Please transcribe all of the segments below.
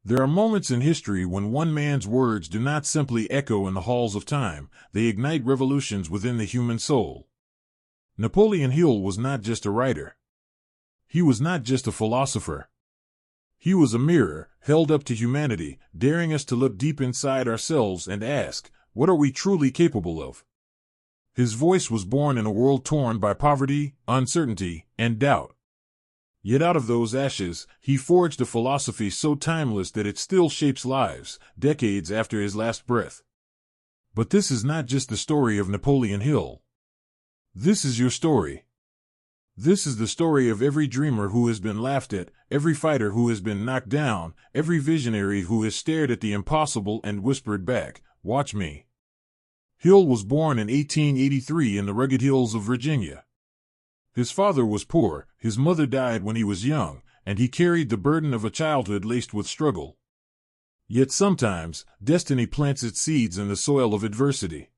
There are moments in history when one man's words do not simply echo in the halls of time, they ignite revolutions within the human soul. Napoleon Hill was not just a writer. He was not just a philosopher. He was a mirror, held up to humanity, daring us to look deep inside ourselves and ask, what are we truly capable of? His voice was born in a world torn by poverty, uncertainty, and doubt. Yet out of those ashes, he forged a philosophy so timeless that it still shapes lives, decades after his last breath. But this is not just the story of Napoleon Hill. This is your story. This is the story of every dreamer who has been laughed at, every fighter who has been knocked down, every visionary who has stared at the impossible and whispered back, "Watch me." Hill was born in 1883 in the rugged hills of Virginia. His father was poor, his mother died when he was young, and he carried the burden of a childhood laced with struggle. Yet sometimes, destiny plants its seeds in the soil of adversity.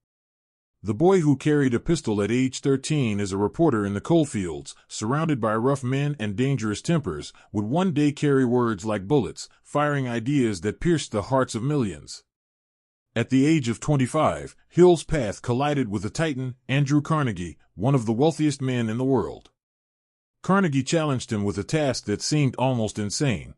The boy who carried a pistol at age 13 as a reporter in the coalfields, surrounded by rough men and dangerous tempers, would one day carry words like bullets, firing ideas that pierced the hearts of millions. At the age of 25, Hill's path collided with a titan, Andrew Carnegie, one of the wealthiest men in the world. Carnegie challenged him with a task that seemed almost insane.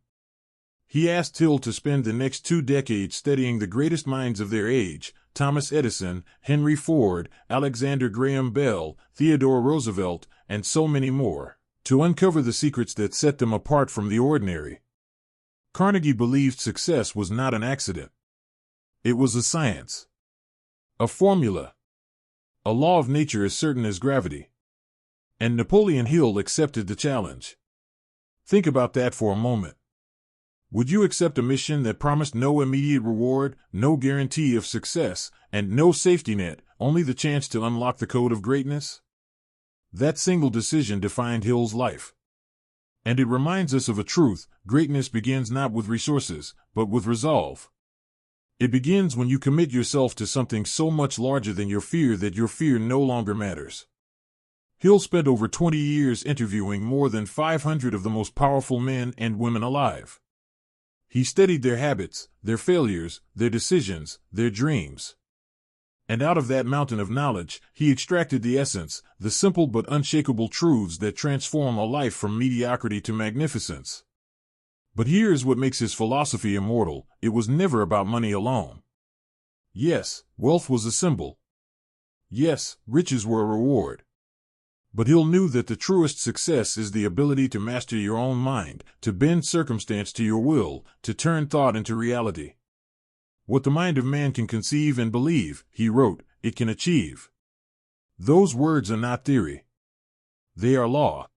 He asked Hill to spend the next 2 decades studying the greatest minds of their age, Thomas Edison, Henry Ford, Alexander Graham Bell, Theodore Roosevelt, and so many more, to uncover the secrets that set them apart from the ordinary. Carnegie believed success was not an accident. It was a science. A formula. A law of nature as certain as gravity. And Napoleon Hill accepted the challenge. Think about that for a moment. Would you accept a mission that promised no immediate reward, no guarantee of success, and no safety net, only the chance to unlock the code of greatness? That single decision defined Hill's life. And it reminds us of a truth: greatness begins not with resources, but with resolve. It begins when you commit yourself to something so much larger than your fear that your fear no longer matters. Hill spent over 20 years interviewing more than 500 of the most powerful men and women alive. He studied their habits, their failures, their decisions, their dreams. And out of that mountain of knowledge, he extracted the essence, the simple but unshakable truths that transform a life from mediocrity to magnificence. But here is what makes his philosophy immortal: it was never about money alone. Yes, wealth was a symbol. Yes, riches were a reward. But Hill knew that the truest success is the ability to master your own mind, to bend circumstance to your will, to turn thought into reality. What the mind of man can conceive and believe, he wrote, it can achieve. Those words are not theory. They are law.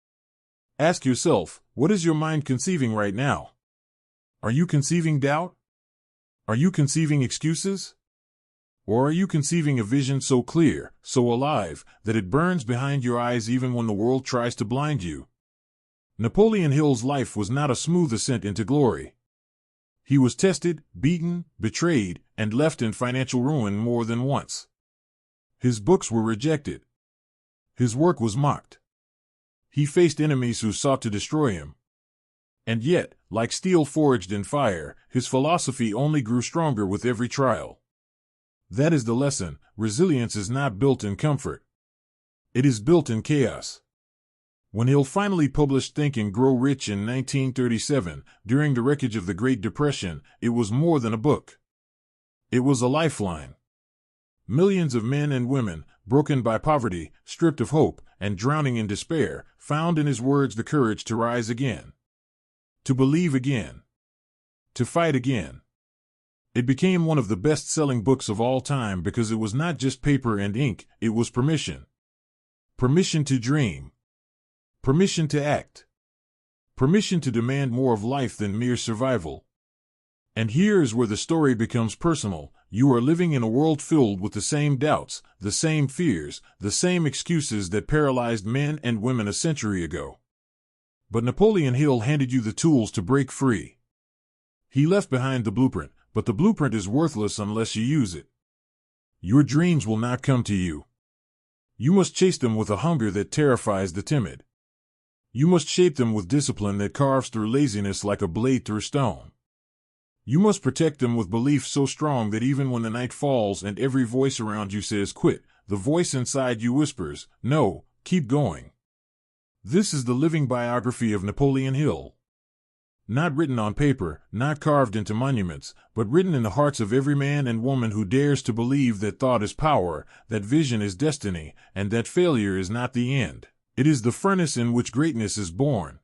Ask yourself, what is your mind conceiving right now? Are you conceiving doubt? Are you conceiving excuses? Or are you conceiving a vision so clear, so alive, that it burns behind your eyes even when the world tries to blind you? Napoleon Hill's life was not a smooth ascent into glory. He was tested, beaten, betrayed, and left in financial ruin more than once. His books were rejected. His work was mocked. He faced enemies who sought to destroy him. And yet, like steel forged in fire, his philosophy only grew stronger with every trial. That is the lesson: resilience is not built in comfort. It is built in chaos. When Hill finally published Think and Grow Rich in 1937, during the wreckage of the Great Depression, it was more than a book. It was a lifeline. Millions of men and women, broken by poverty, stripped of hope, and drowning in despair, found in his words the courage to rise again. To believe again. To fight again. It became one of the best-selling books of all time because it was not just paper and ink, it was permission. Permission to dream. Permission to act. Permission to demand more of life than mere survival. And here is where the story becomes personal. You are living in a world filled with the same doubts, the same fears, the same excuses that paralyzed men and women a century ago. But Napoleon Hill handed you the tools to break free. He left behind the blueprint, but the blueprint is worthless unless you use it. Your dreams will not come to you. You must chase them with a hunger that terrifies the timid. You must shape them with discipline that carves through laziness like a blade through stone. You must protect them with belief so strong that even when the night falls and every voice around you says quit, the voice inside you whispers, no, keep going. This is the living biography of Napoleon Hill. Not written on paper, not carved into monuments, but written in the hearts of every man and woman who dares to believe that thought is power, that vision is destiny, and that failure is not the end. It is the furnace in which greatness is born.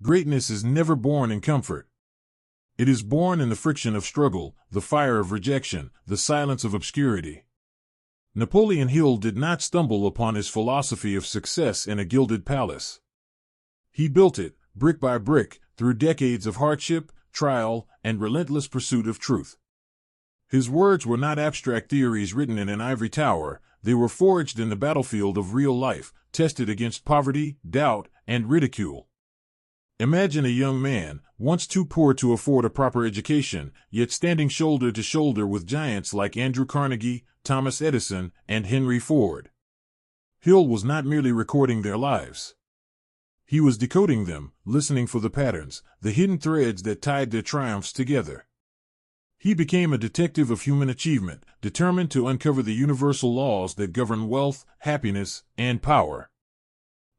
Greatness is never born in comfort. It is born in the friction of struggle, the fire of rejection, the silence of obscurity. Napoleon Hill did not stumble upon his philosophy of success in a gilded palace. He built it, brick by brick, through decades of hardship, trial, and relentless pursuit of truth. His words were not abstract theories written in an ivory tower, they were forged in the battlefield of real life, tested against poverty, doubt, and ridicule. Imagine a young man, once too poor to afford a proper education, yet standing shoulder to shoulder with giants like Andrew Carnegie, Thomas Edison, and Henry Ford. Hill was not merely recording their lives. He was decoding them, listening for the patterns, the hidden threads that tied their triumphs together. He became a detective of human achievement, determined to uncover the universal laws that govern wealth, happiness, and power.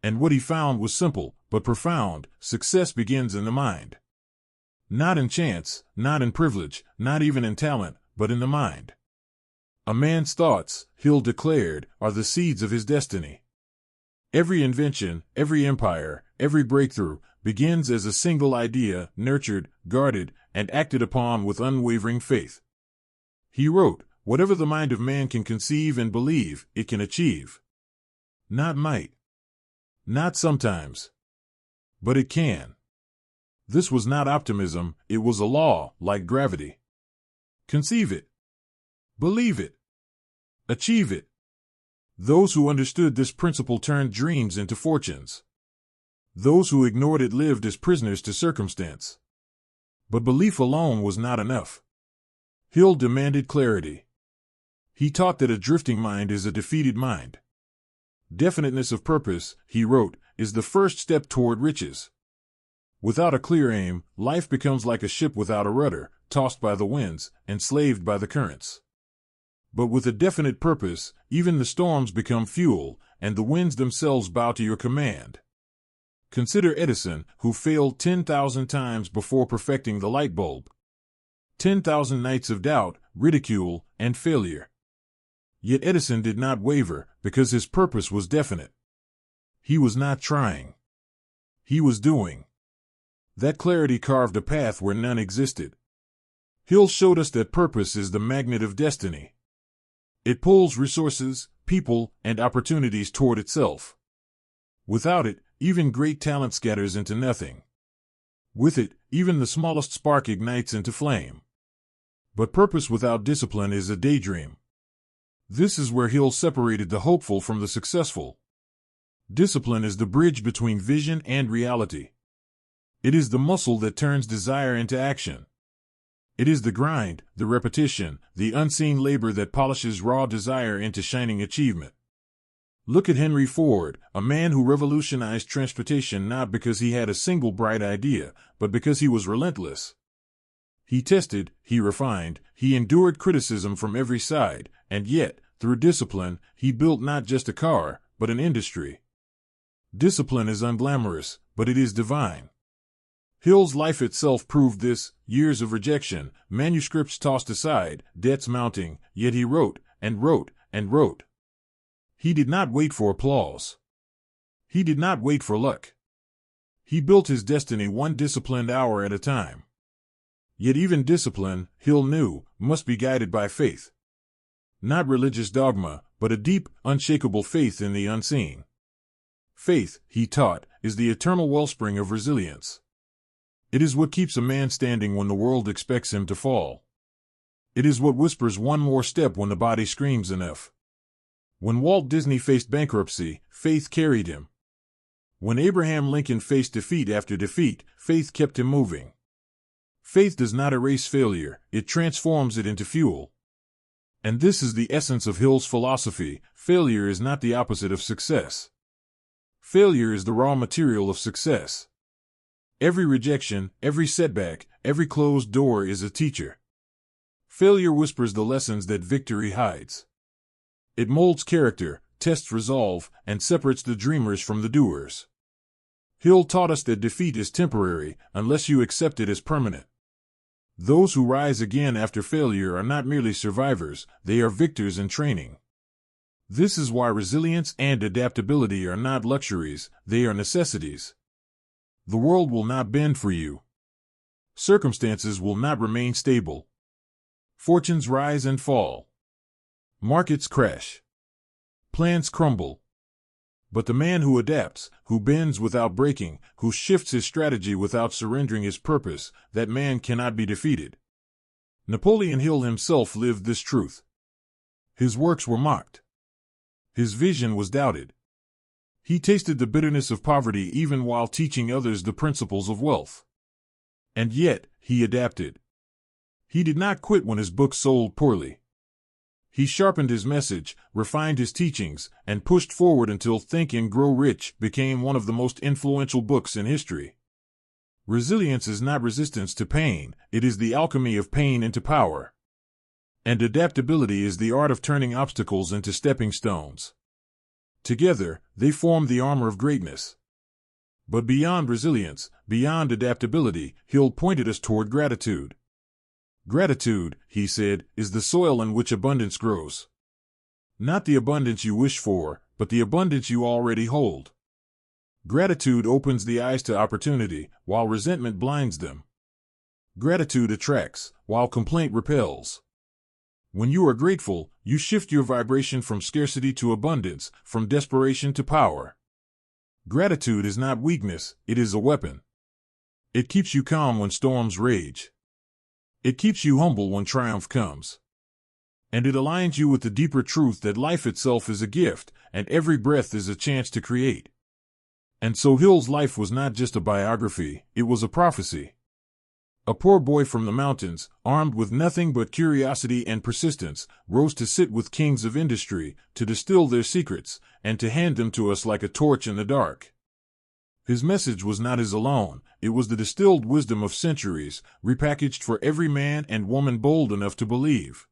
And what he found was simple, but profound: success begins in the mind. Not in chance, not in privilege, not even in talent, but in the mind. A man's thoughts, Hill declared, are the seeds of his destiny. Every invention, every empire, every breakthrough begins as a single idea, nurtured, guarded, and acted upon with unwavering faith. He wrote, "Whatever the mind of man can conceive and believe, it can achieve. Not might. Not sometimes. But it can." This was not optimism, it was a law, like gravity. Conceive it. Believe it. Achieve it. Those who understood this principle turned dreams into fortunes. Those who ignored it lived as prisoners to circumstance. But belief alone was not enough. Hill demanded clarity. He taught that a drifting mind is a defeated mind. Definiteness of purpose, he wrote, is the first step toward riches. Without a clear aim, life becomes like a ship without a rudder, tossed by the winds, enslaved by the currents. But with a definite purpose, even the storms become fuel, and the winds themselves bow to your command. Consider Edison, who failed 10,000 times before perfecting the light bulb. 10,000 nights of doubt, ridicule, and failure. Yet Edison did not waver, because his purpose was definite. He was not trying. He was doing. That clarity carved a path where none existed. Hill showed us that purpose is the magnet of destiny. It pulls resources, people, and opportunities toward itself. Without it, even great talent scatters into nothing. With it, even the smallest spark ignites into flame. But purpose without discipline is a daydream. This is where Hill separated the hopeful from the successful. Discipline is the bridge between vision and reality. It is the muscle that turns desire into action. It is the grind, the repetition, the unseen labor that polishes raw desire into shining achievement. Look at Henry Ford, a man who revolutionized transportation not because he had a single bright idea, but because he was relentless. He tested, he refined, he endured criticism from every side, and yet, through discipline, he built not just a car, but an industry. Discipline is unglamorous, but it is divine. Hill's life itself proved this: years of rejection, manuscripts tossed aside, debts mounting, yet he wrote, and wrote, and wrote. He did not wait for applause. He did not wait for luck. He built his destiny one disciplined hour at a time. Yet even discipline, Hill knew, must be guided by faith. Not religious dogma, but a deep, unshakable faith in the unseen. Faith, he taught, is the eternal wellspring of resilience. It is what keeps a man standing when the world expects him to fall. It is what whispers one more step when the body screams enough. When Walt Disney faced bankruptcy, faith carried him. When Abraham Lincoln faced defeat after defeat, faith kept him moving. Faith does not erase failure, it transforms it into fuel. And this is the essence of Hill's philosophy: failure is not the opposite of success. Failure is the raw material of success. Every rejection, every setback, every closed door is a teacher. Failure whispers the lessons that victory hides. It molds character, tests resolve, and separates the dreamers from the doers. Hill taught us that defeat is temporary unless you accept it as permanent. Those who rise again after failure are not merely survivors, they are victors in training. This is why resilience and adaptability are not luxuries, they are necessities. The world will not bend for you. Circumstances will not remain stable. Fortunes rise and fall. Markets crash. Plans crumble. But the man who adapts, who bends without breaking, who shifts his strategy without surrendering his purpose, that man cannot be defeated. Napoleon Hill himself lived this truth. His works were mocked. His vision was doubted. He tasted the bitterness of poverty even while teaching others the principles of wealth. And yet, he adapted. He did not quit when his book sold poorly. He sharpened his message, refined his teachings, and pushed forward until Think and Grow Rich became one of the most influential books in history. Resilience is not resistance to pain, it is the alchemy of pain into power. And adaptability is the art of turning obstacles into stepping stones. Together, they form the armor of greatness. But beyond resilience, beyond adaptability, Hill pointed us toward gratitude. Gratitude, he said, is the soil in which abundance grows. Not the abundance you wish for, but the abundance you already hold. Gratitude opens the eyes to opportunity, while resentment blinds them. Gratitude attracts, while complaint repels. When you are grateful, you shift your vibration from scarcity to abundance, from desperation to power. Gratitude is not weakness, it is a weapon. It keeps you calm when storms rage. It keeps you humble when triumph comes. And it aligns you with the deeper truth that life itself is a gift, and every breath is a chance to create. And so Hill's life was not just a biography, it was a prophecy. A poor boy from the mountains, armed with nothing but curiosity and persistence, rose to sit with kings of industry, to distill their secrets, and to hand them to us like a torch in the dark. His message was not his alone, it was the distilled wisdom of centuries, repackaged for every man and woman bold enough to believe.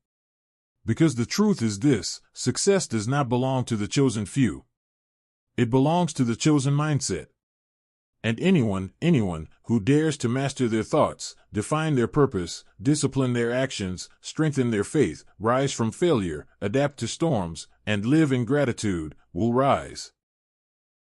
Because the truth is this, success does not belong to the chosen few. It belongs to the chosen mindset. And anyone who dares to master their thoughts, define their purpose, discipline their actions, strengthen their faith, rise from failure, adapt to storms, and live in gratitude, will rise.